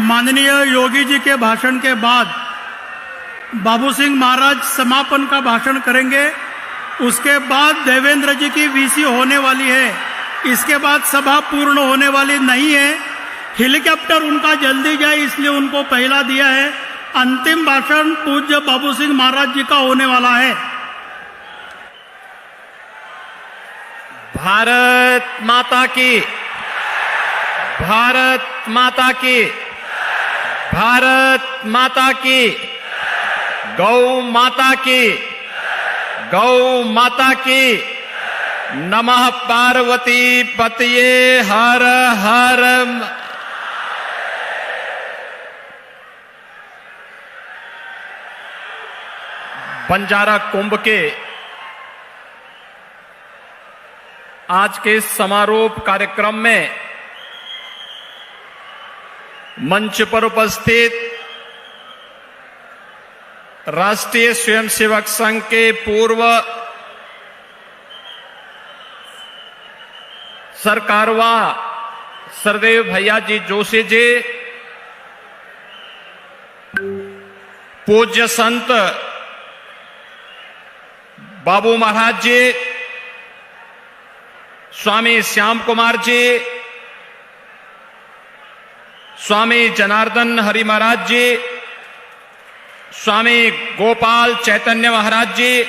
माननीय योगी जी के भाषण के बाद बाबू सिंह महाराज समापन का भाषण करेंगे। उसके बाद देवेंद्र जी की वीसी होने वाली है। इसके बाद सभा पूर्ण होने वाली नहीं है। हेलीकॉप्टर उनका जल्दी जाए इसलिए उनको पहला दिया है। अंतिम भाषण पूज्य बाबू सिंह महाराज जी का होने वाला है। भारत माता की, भारत माता की, भारत माता की, गौ माता की, गौ माता की। नमः पार्वती पतये हर हर। बंजारा कुंभ के आज के समारोह कार्यक्रम में मंच पर उपस्थित राष्ट्रीय स्वयंसेवक संघ के पूर्व सरकारवा सरदेव भैया जी जोशी जी, पूज्य संत बाबू महाराज जी, स्वामी श्याम कुमार जी, स्वामी जनार्दन हरि महाराज जी, स्वामी गोपाल चैतन्य महाराज जी,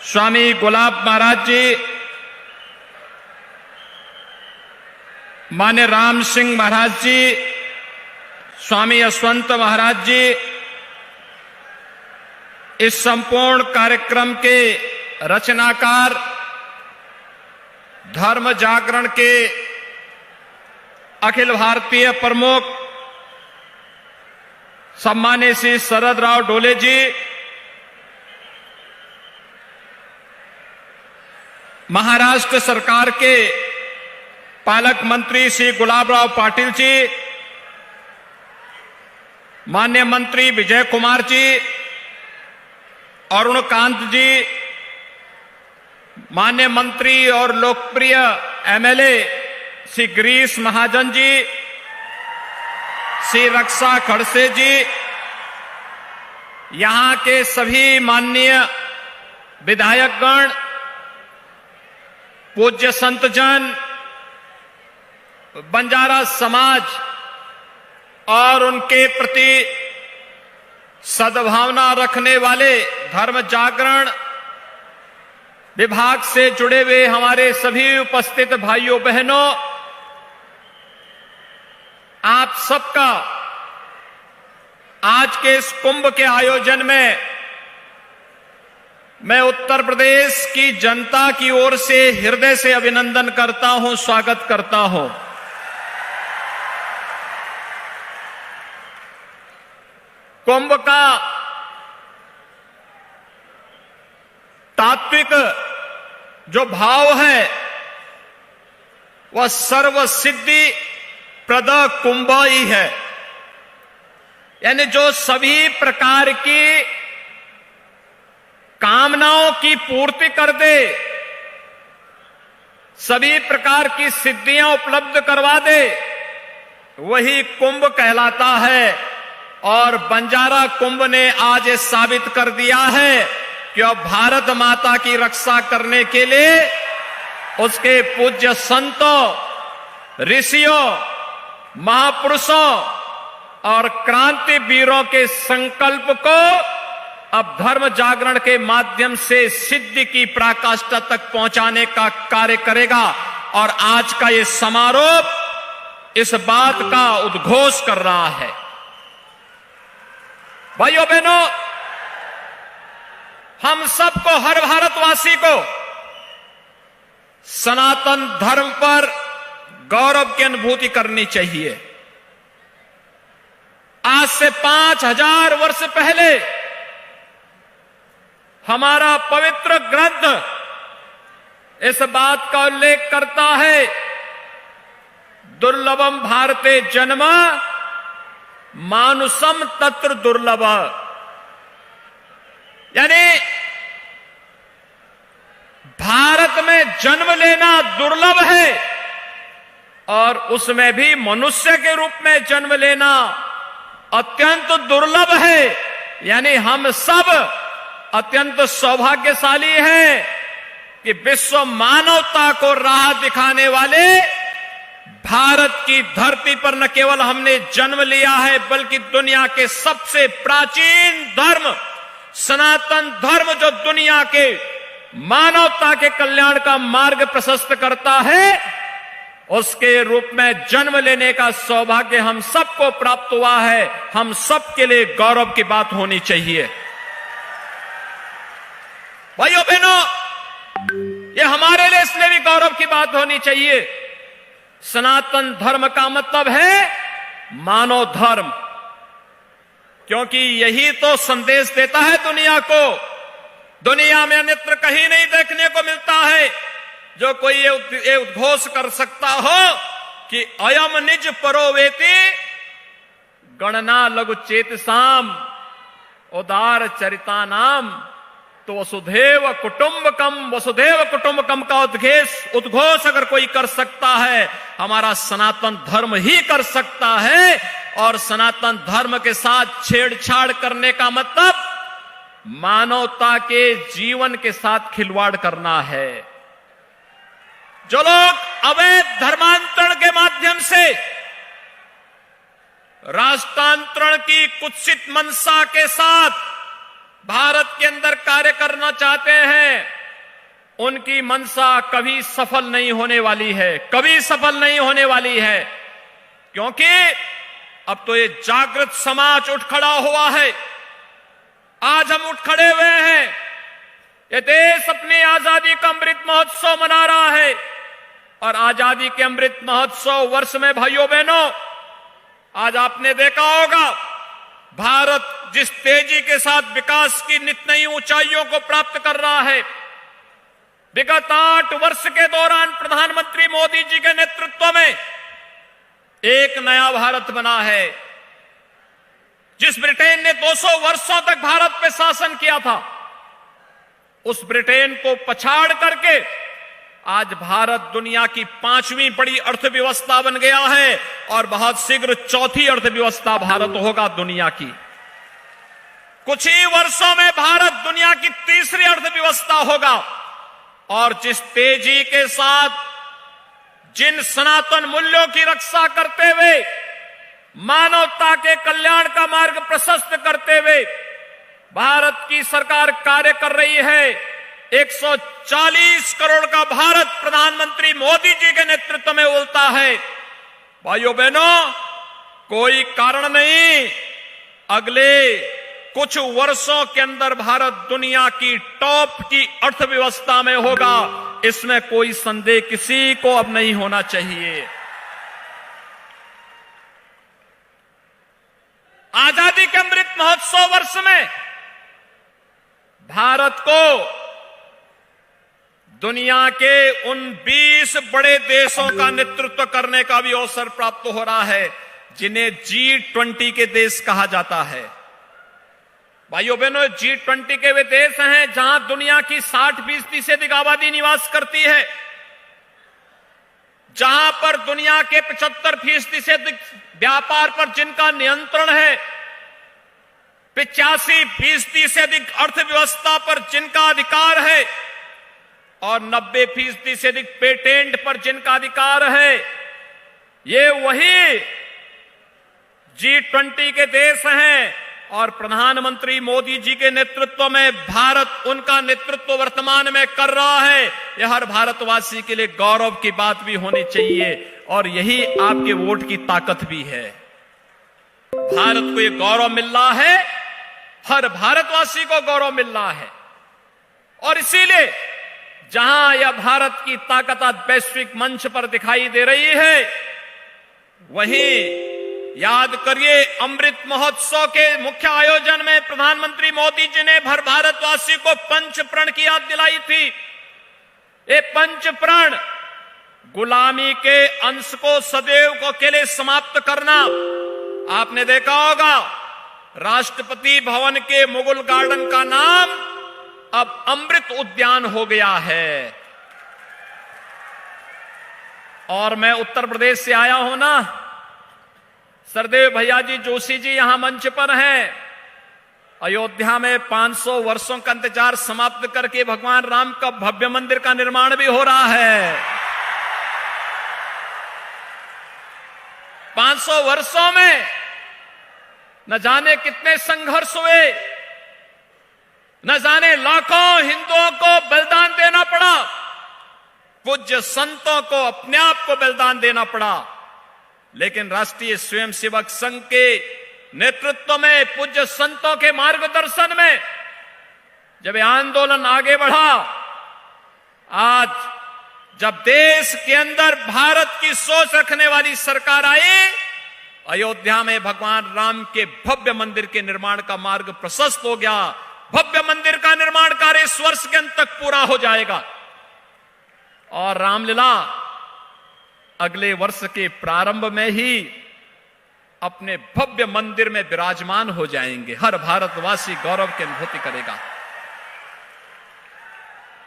स्वामी गुलाब महाराज जी, मान्य राम सिंह महाराज जी, स्वामी यशवंत महाराज जी, इस संपूर्ण कार्यक्रम के रचनाकार, धर्म जागरण के अखिल भारतीय प्रमुख सम्मानीय श्री शरद राव डोले जी, महाराष्ट्र सरकार के पालक मंत्री श्री गुलाब राव पाटिल जी, माननीय मंत्री विजय कुमार जी, अरुण कांत जी, माननीय मंत्री और लोकप्रिय एमएलए श्री गिरीश महाजन जी, श्री रक्षा खड़से जी, यहां के सभी माननीय विधायकगण, पूज्य संतजन, बंजारा समाज और उनके प्रति सद्भावना रखने वाले धर्म जागरण विभाग से जुड़े हुए हमारे सभी उपस्थित भाइयों बहनों, आप सबका आज के इस कुंभ के आयोजन में मैं उत्तर प्रदेश की जनता की ओर से हृदय से अभिनंदन करता हूं, स्वागत करता हूं। कुंभ का तात्विक जो भाव है वह सर्व सिद्धि प्रद कुंभ ही है, यानी जो सभी प्रकार की कामनाओं की पूर्ति कर दे, सभी प्रकार की सिद्धियां उपलब्ध करवा दे, वही कुंभ कहलाता है। और बंजारा कुंभ ने आज ये साबित कर दिया है कि अब भारत माता की रक्षा करने के लिए उसके पूज्य संतों, ऋषियों, महापुरुषों और क्रांति वीरों के संकल्प को अब धर्म जागरण के माध्यम से सिद्धि की पराकाष्ठा तक पहुंचाने का कार्य करेगा। और आज का ये समारोह इस बात का उद्घोष कर रहा है। भाइयों बहनों, हम सबको, हर भारतवासी को सनातन धर्म पर गौरव की अनुभूति करनी चाहिए। आज से 5000 वर्ष पहले हमारा पवित्र ग्रंथ इस बात का उल्लेख करता है, दुर्लभम भारते जन्म मानुषम तत्र दुर्लभ, यानी भारत में जन्म लेना दुर्लभ है, और उसमें भी मनुष्य के रूप में जन्म लेना अत्यंत दुर्लभ है। यानी हम सब अत्यंत सौभाग्यशाली हैं कि विश्व मानवता को राह दिखाने वाले भारत की धरती पर न केवल हमने जन्म लिया है, बल्कि दुनिया के सबसे प्राचीन धर्म सनातन धर्म, जो दुनिया के मानवता के कल्याण का मार्ग प्रशस्त करता है, उसके रूप में जन्म लेने का सौभाग्य हम सबको प्राप्त हुआ है। हम सबके लिए गौरव की बात होनी चाहिए। भाइयों बहनों, ये हमारे लिए इसलिए भी गौरव की बात होनी चाहिए। सनातन धर्म का मतलब है मानव धर्म, क्योंकि यही तो संदेश देता है दुनिया को। दुनिया में अन्यत्र कहीं नहीं देखने को मिलता है जो कोई ये उद्घोष कर सकता हो कि अयम निज परोवेति गणना लघु चेतसाम उदार चरिता नाम। तो वसुधैव कुटुंबकम का उद्घोष अगर कोई कर सकता है, हमारा सनातन धर्म ही कर सकता है। और सनातन धर्म के साथ छेड़छाड़ करने का मतलब मानवता के जीवन के साथ खिलवाड़ करना है। जो लोग अवैध धर्मांतरण के माध्यम से राष्ट्रांतरण की कुत्सित मंशा के साथ भारत के अंदर कार्य करना चाहते हैं, उनकी मंशा कभी सफल नहीं होने वाली है, कभी सफल नहीं होने वाली है। क्योंकि अब तो ये जागृत समाज उठ खड़ा हुआ है। आज हम उठ खड़े हुए हैं। ये देश अपनी आजादी का अमृत महोत्सव मना रहा है, और आजादी के अमृत महोत्सव वर्ष में भाइयों बहनों, आज आपने देखा होगा भारत जिस तेजी के साथ विकास की नित नई ऊंचाइयों को प्राप्त कर रहा है। विगत 8 वर्ष के दौरान प्रधानमंत्री मोदी जी के नेतृत्व में एक नया भारत बना है। जिस ब्रिटेन ने 200 वर्षों तक भारत पे शासन किया था, उस ब्रिटेन को पछाड़ करके आज भारत दुनिया की 5वीं बड़ी अर्थव्यवस्था बन गया है, और बहुत शीघ्र 4थी अर्थव्यवस्था भारत होगा दुनिया की। कुछ ही वर्षों में भारत दुनिया की 3री अर्थव्यवस्था होगा। और जिस तेजी के साथ, जिन सनातन मूल्यों की रक्षा करते हुए, मानवता के कल्याण का मार्ग प्रशस्त करते हुए भारत की सरकार कार्य कर रही है, 140 करोड़ का भारत प्रधानमंत्री मोदी जी के नेतृत्व में उलता है। भाइयों बहनों, कोई कारण नहीं, अगले कुछ वर्षों के अंदर भारत दुनिया की टॉप की अर्थव्यवस्था में होगा। इसमें कोई संदेह किसी को अब नहीं होना चाहिए। आजादी के अमृत महोत्सव वर्ष में भारत को दुनिया के उन 20 बड़े देशों का नेतृत्व करने का भी अवसर प्राप्त हो रहा है, जिन्हें G20 के देश कहा जाता है। भाइयों बहनों, G20 के वे देश हैं जहां दुनिया की 60% से अधिक आबादी निवास करती है, जहां पर दुनिया के 75% से अधिक व्यापार पर जिनका नियंत्रण है, 85% से अधिक अर्थव्यवस्था पर जिनका अधिकार है, और 90% से अधिक पेटेंट पर जिनका अधिकार है। ये वही G20 के देश हैं, और प्रधानमंत्री मोदी जी के नेतृत्व में भारत उनका नेतृत्व वर्तमान में कर रहा है। यह हर भारतवासी के लिए गौरव की बात भी होनी चाहिए, और यही आपके वोट की ताकत भी है। भारत को यह गौरव मिल रहा है, हर भारतवासी को गौरव मिल रहा है। और इसीलिए जहां यह भारत की ताकत आज वैश्विक मंच पर दिखाई दे रही है, वहीं याद करिए अमृत महोत्सव के मुख्य आयोजन में प्रधानमंत्री मोदी जी ने भर भारतवासी को पंच प्रण की याद दिलाई थी। ये पंच प्रण गुलामी के अंश को सदैव के लिए समाप्त करना। आपने देखा होगा राष्ट्रपति भवन के मुगल गार्डन का नाम अब अमृत उद्यान हो गया है। और मैं उत्तर प्रदेश से आया हूं ना, सरदेव भैया जी जोशी जी यहां मंच पर हैं। अयोध्या में 500 वर्षों का इंतजार समाप्त करके भगवान राम का भव्य मंदिर का निर्माण भी हो रहा है। 500 वर्षों में न जाने कितने संघर्ष हुए, न जाने लाखों हिंदुओं को बलिदान देना पड़ा, पूज्य संतों को अपने आप को बलिदान देना पड़ा, लेकिन राष्ट्रीय स्वयंसेवक संघ के नेतृत्व में, पूज्य संतों के मार्गदर्शन में जब यह आंदोलन आगे बढ़ा, आज जब देश के अंदर भारत की सोच रखने वाली सरकार आई, अयोध्या में भगवान राम के भव्य मंदिर के निर्माण का मार्ग प्रशस्त हो गया। भव्य मंदिर का निर्माण कार्य इस वर्ष के अंत तक पूरा हो जाएगा और रामलीला अगले वर्ष के प्रारंभ में ही अपने भव्य मंदिर में विराजमान हो जाएंगे। हर भारतवासी गौरव की अनुभूति करेगा।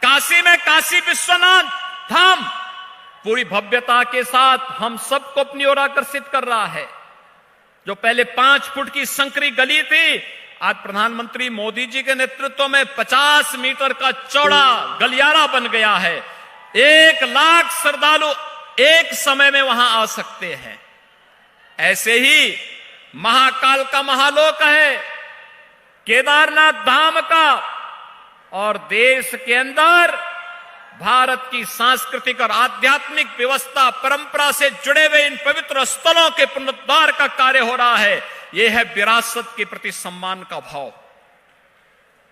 काशी में काशी विश्वनाथ धाम पूरी भव्यता के साथ हम सबको अपनी ओर आकर्षित कर रहा है। जो पहले 5 फुट की संकरी गली थी, आज प्रधानमंत्री मोदी जी के नेतृत्व में 50 मीटर का चौड़ा गलियारा बन गया है। 1 लाख श्रद्धालु एक समय में वहां आ सकते हैं। ऐसे ही महाकाल का महालोक है, केदारनाथ धाम का, और देश के अंदर भारत की सांस्कृतिक और आध्यात्मिक व्यवस्था परंपरा से जुड़े हुए इन पवित्र स्थलों के पुनरुद्धार का कार्य हो रहा है। यह है विरासत के प्रति सम्मान का भाव।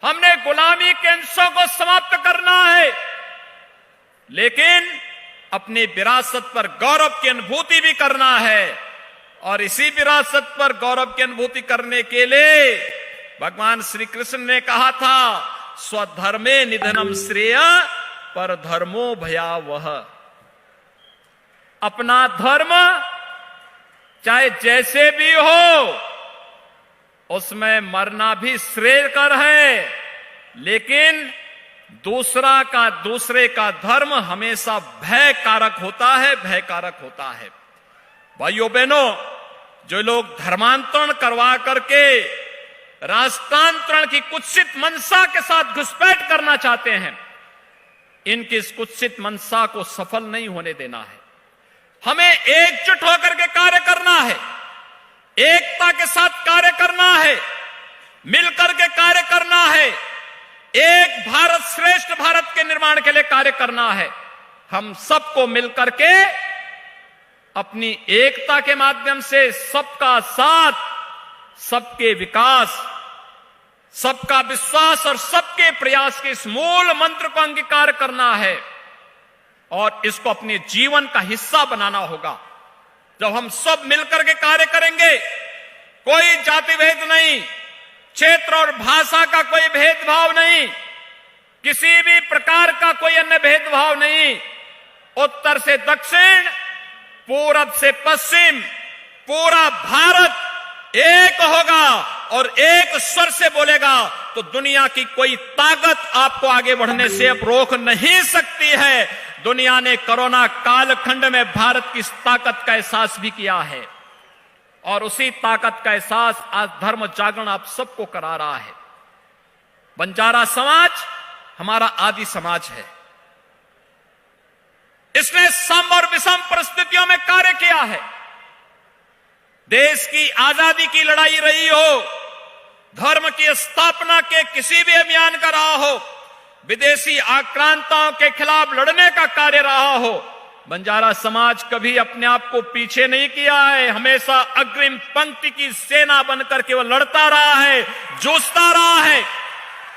हमने गुलामी के अंशों को समाप्त करना है, लेकिन अपनी विरासत पर गौरव की अनुभूति भी करना है। और इसी विरासत पर गौरव की अनुभूति करने के लिए भगवान श्री कृष्ण ने कहा था, स्वधर्मे निधनम श्रेय पर धर्मो भयावह। अपना धर्म चाहे जैसे भी हो, उसमें मरना भी श्रेयकर है, लेकिन दूसरे का धर्म हमेशा भय कारक होता है, भय कारक होता है। भाइयों बहनों, जो लोग धर्मांतरण करवा करके राष्ट्रांतरण की कुत्सित मंशा के साथ घुसपैठ करना चाहते हैं, इनकी इस कुत्सित मंशा को सफल नहीं होने देना है। हमें एकजुट होकर के कार्य करना है, एकता के साथ कार्य करना है, मिलकर के कार्य करना है, एक भारत श्रेष्ठ भारत के निर्माण के लिए कार्य करना है। हम सबको मिलकर के अपनी एकता के माध्यम से सबका साथ, सबके विकास, सबका विश्वास और सबके प्रयास के इस मूल मंत्र को अंगीकार करना है और इसको अपने जीवन का हिस्सा बनाना होगा। जब हम सब मिलकर के कार्य करेंगे, कोई जाति भेद नहीं, क्षेत्र और भाषा का कोई भेदभाव नहीं, किसी भी प्रकार का कोई अन्य भेदभाव नहीं, उत्तर से दक्षिण, पूरब से पश्चिम, पूरा भारत एक होगा और एक स्वर से बोलेगा तो दुनिया की कोई ताकत आपको आगे बढ़ने से अब रोक नहीं सकती है। दुनिया ने कोरोना कालखंड में भारत की इस ताकत का एहसास भी किया है और उसी ताकत का एहसास आज धर्म जागरण आप सबको करा रहा है। बंजारा समाज हमारा आदि समाज है। इसने सम और विषम परिस्थितियों में कार्य किया है। देश की आजादी की लड़ाई रही हो, धर्म की स्थापना के किसी भी अभियान का रहा हो, विदेशी आक्रांताओं के खिलाफ लड़ने का कार्य रहा हो, बंजारा समाज कभी अपने आप को पीछे नहीं किया है। हमेशा अग्रिम पंक्ति की सेना बनकर के वो लड़ता रहा है, जूझता रहा है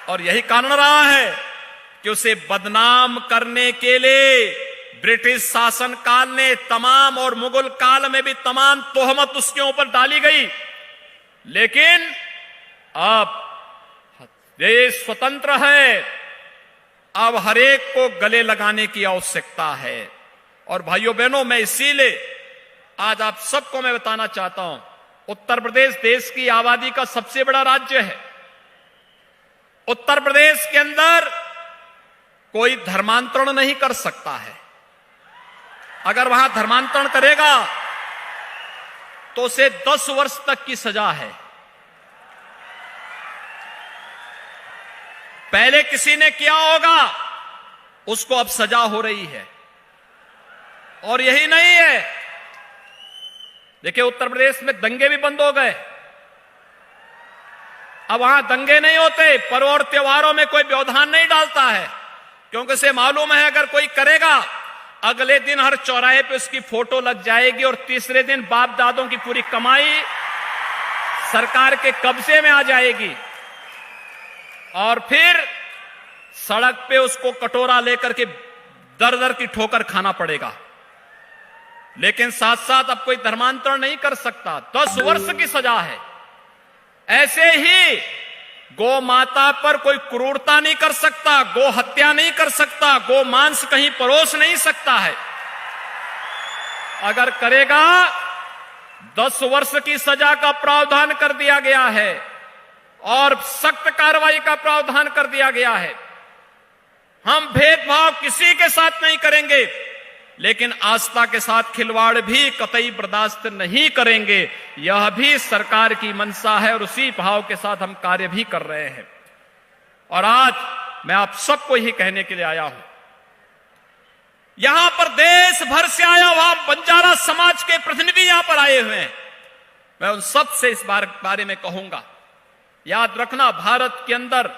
और यही कारण रहा है कि उसे बदनाम करने के लिए ब्रिटिश शासन काल ने तमाम और मुगल काल में भी तमाम तोहमत उसके ऊपर डाली गई। लेकिन अब देश स्वतंत्र है, अब हरेक को गले लगाने की आवश्यकता है। और भाइयों बहनों, मैं इसीलिए आज आप सबको मैं बताना चाहता हूं, उत्तर प्रदेश देश की आबादी का सबसे बड़ा राज्य है। उत्तर प्रदेश के अंदर कोई धर्मांतरण नहीं कर सकता है। अगर वहां धर्मांतरण करेगा तो उसे 10 वर्ष तक की सजा है। पहले किसी ने किया होगा, उसको अब सजा हो रही है। और यही नहीं है, देखिए उत्तर प्रदेश में दंगे भी बंद हो गए। अब वहां दंगे नहीं होते, पर्व और त्योहारों में कोई व्यवधान नहीं डालता है, क्योंकि उसे मालूम है अगर कोई करेगा, अगले दिन हर चौराहे पे उसकी फोटो लग जाएगी और तीसरे दिन बाप दादों की पूरी कमाई सरकार के कब्जे में आ जाएगी और फिर सड़क पे उसको कटोरा लेकर के दर दर की ठोकर खाना पड़ेगा। लेकिन साथ साथ अब कोई धर्मांतरण नहीं कर सकता, 10 वर्ष की सजा है। ऐसे ही गौ माता पर कोई क्रूरता नहीं कर सकता, गो हत्या नहीं कर सकता, गो मांस कहीं परोस नहीं सकता है। अगर करेगा 10 वर्ष की सजा का प्रावधान कर दिया गया है और सख्त कार्रवाई का प्रावधान कर दिया गया है। हम भेदभाव किसी के साथ नहीं करेंगे, लेकिन आस्था के साथ खिलवाड़ भी कतई बर्दाश्त नहीं करेंगे। यह भी सरकार की मंशा है और उसी भाव के साथ हम कार्य भी कर रहे हैं। और आज मैं आप सबको ही कहने के लिए आया हूं, यहां पर देश भर से आया हुआ बंजारा समाज के प्रतिनिधि यहां पर आए हुए हैं। मैं उन सब से इस बारे में कहूंगा, याद रखना, भारत के अंदर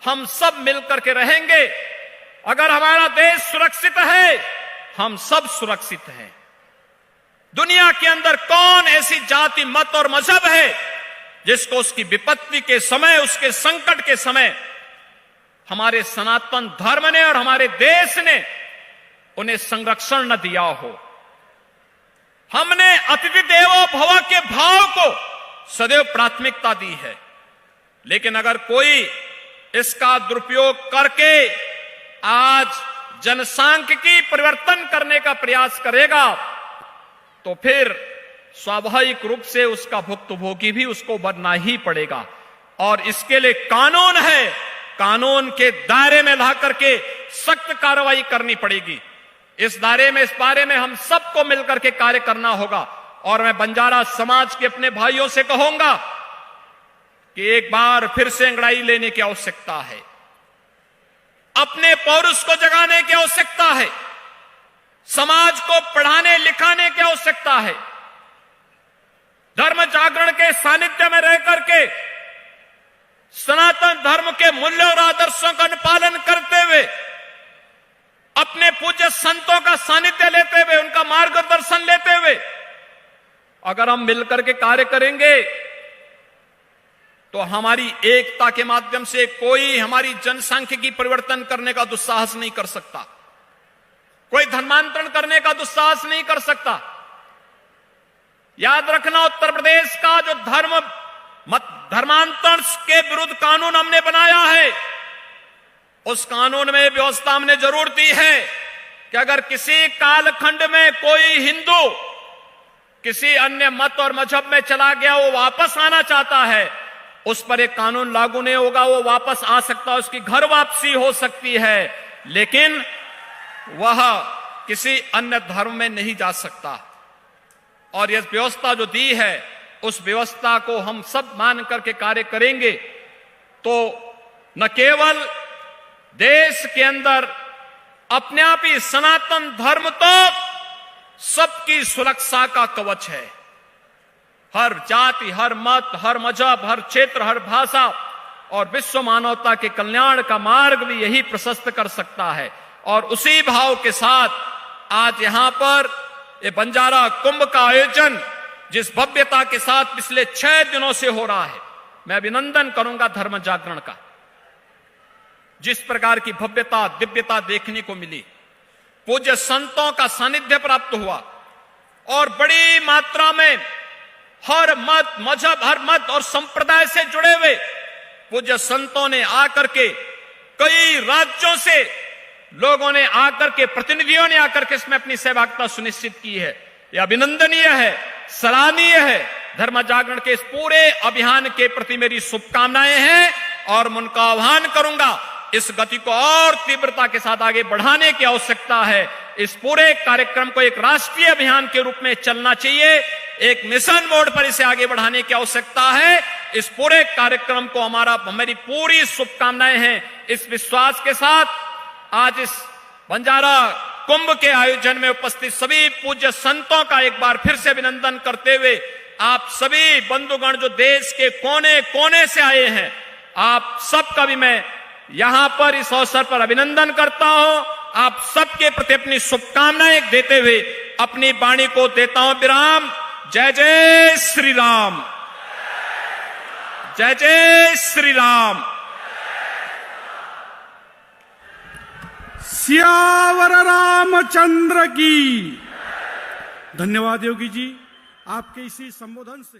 हम सब मिलकर के रहेंगे। अगर हमारा देश सुरक्षित है, हम सब सुरक्षित हैं। दुनिया के अंदर कौन ऐसी जाति, मत और मजहब है जिसको उसकी विपत्ति के समय, उसके संकट के समय हमारे सनातन धर्म ने और हमारे देश ने उन्हें संरक्षण न दिया हो। हमने अतिथि देवो भव के भाव को सदैव प्राथमिकता दी है। लेकिन अगर कोई इसका दुरुपयोग करके आज जनसांख्यिकी परिवर्तन करने का प्रयास करेगा, तो फिर स्वाभाविक रूप से उसका भुक्तभोगी भी उसको बनना ही पड़ेगा। और इसके लिए कानून है, कानून के दायरे में ला करके सख्त कार्रवाई करनी पड़ेगी। इस दायरे में, इस बारे में हम सबको मिलकर के कार्य करना होगा। और मैं बंजारा समाज के अपने भाइयों से कहूंगा कि एक बार फिर से अंगड़ाई लेने की आवश्यकता है, अपने पौरुष को जगाने की आवश्यकता है, समाज को पढ़ाने लिखाने की आवश्यकता है। धर्म जागरण के सानिध्य में रह करके सनातन धर्म के मूल्यों और आदर्शों का अनुपालन करते हुए, अपने पूज्य संतों का सानिध्य लेते हुए, उनका मार्गदर्शन लेते हुए अगर हम मिलकर के कार्य करेंगे तो हमारी एकता के माध्यम से कोई हमारी जनसांख्यिकी परिवर्तन करने का दुस्साहस नहीं कर सकता, कोई धर्मांतरण करने का दुस्साहस नहीं कर सकता। याद रखना, उत्तर प्रदेश का जो धर्मांतरण के विरुद्ध कानून हमने बनाया है, उस कानून में व्यवस्था हमने जरूर दी है कि अगर किसी कालखंड में कोई हिंदू किसी अन्य मत और मजहब में चला गया, वो वापस आना चाहता है, उस पर एक कानून लागू नहीं होगा, वो वापस आ सकता है, उसकी घर वापसी हो सकती है, लेकिन वह किसी अन्य धर्म में नहीं जा सकता। और यह व्यवस्था जो दी है, उस व्यवस्था को हम सब मान करके कार्य करेंगे तो न केवल देश के अंदर अपने आप ही सनातन धर्म तो सबकी सुरक्षा का कवच है। हर जाति, हर मत, हर मजहब, हर क्षेत्र, हर भाषा और विश्व मानवता के कल्याण का मार्ग भी यही प्रशस्त कर सकता है। और उसी भाव के साथ आज यहां पर ये बंजारा कुंभ का आयोजन जिस भव्यता के साथ पिछले 6 दिनों से हो रहा है, मैं अभिनंदन करूंगा धर्म जागरण का। जिस प्रकार की भव्यता, दिव्यता देखने को मिली, पूज्य संतों का सानिध्य प्राप्त हुआ और बड़ी मात्रा में हर मत, मजहब, हर मत और संप्रदाय से जुड़े हुए पूज्य संतों ने आकर के, कई राज्यों से लोगों ने आकर के, प्रतिनिधियों ने आकर के इसमें अपनी सहभागिता सुनिश्चित की है। यह अभिनंदनीय है, सराहनीय है। धर्म जागरण के इस पूरे अभियान के प्रति मेरी शुभकामनाएं हैं और मैं उनका आह्वान करूंगा इस गति को और तीव्रता के साथ आगे बढ़ाने की आवश्यकता है। इस पूरे कार्यक्रम को एक राष्ट्रीय अभियान के रूप में चलना चाहिए, एक मिशन मोड पर इसे आगे बढ़ाने की आवश्यकता है। इस पूरे कार्यक्रम को हमारी पूरी शुभकामनाएं हैं। इस विश्वास के साथ आज इस बंजारा कुंभ के आयोजन में उपस्थित सभी पूज्य संतों का एक बार फिर से अभिनंदन करते हुए, आप सभी बंधुगण जो देश के कोने कोने से आए हैं, आप सबका भी मैं यहां पर इस अवसर पर अभिनंदन करता हूं। आप सबके प्रति अपनी शुभकामनाएं देते हुए अपनी वाणी को देता हूं विराम। जय जय श्री राम, जय जय श्री राम। सियावर रामचंद्र की। धन्यवाद योगी जी, आपके इसी संबोधन से